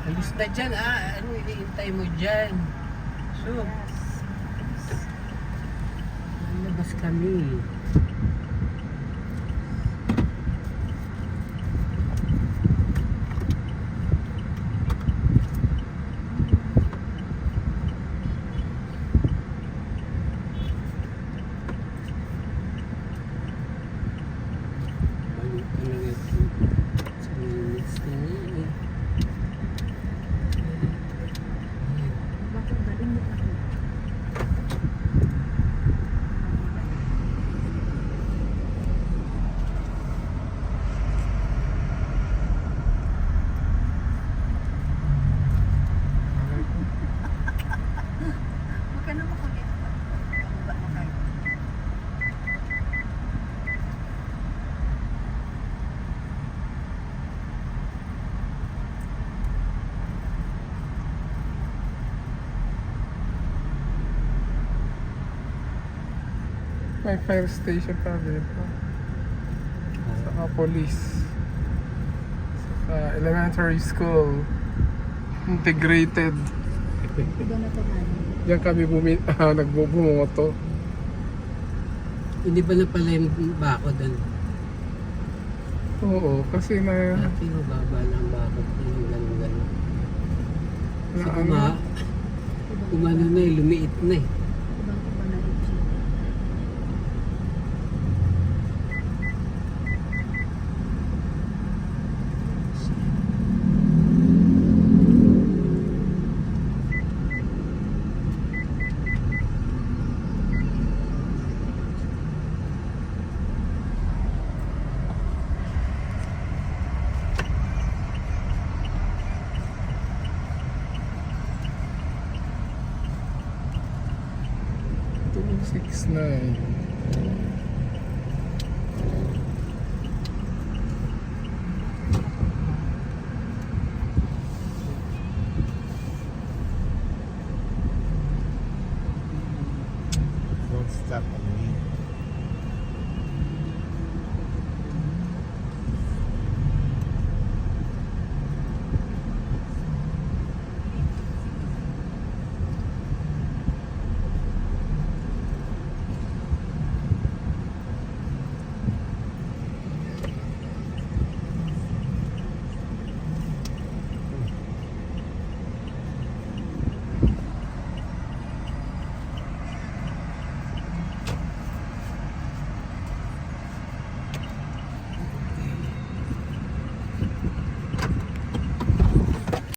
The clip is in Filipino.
Alis na dyan, ano iniintay mo dyan? So, labas kami. Balik talaga ito. Sa minutes na yan eh. Bakit galing mo ako? Huwag ka na makulit. Baba mo kayo. May fire station pa dito. Saka police. Saka elementary school. Integrated. Iba na tumali. Diyan kami nagbubumoto. Hindi ba na pala yung bako doon? Oo, kasi na Dati mababa lang bako. Yung gano'n-gano'n. na Kasi ano, kumano na eh, lumiit na eh. Ibang iba na rin. two, 6, 9. Don't stop.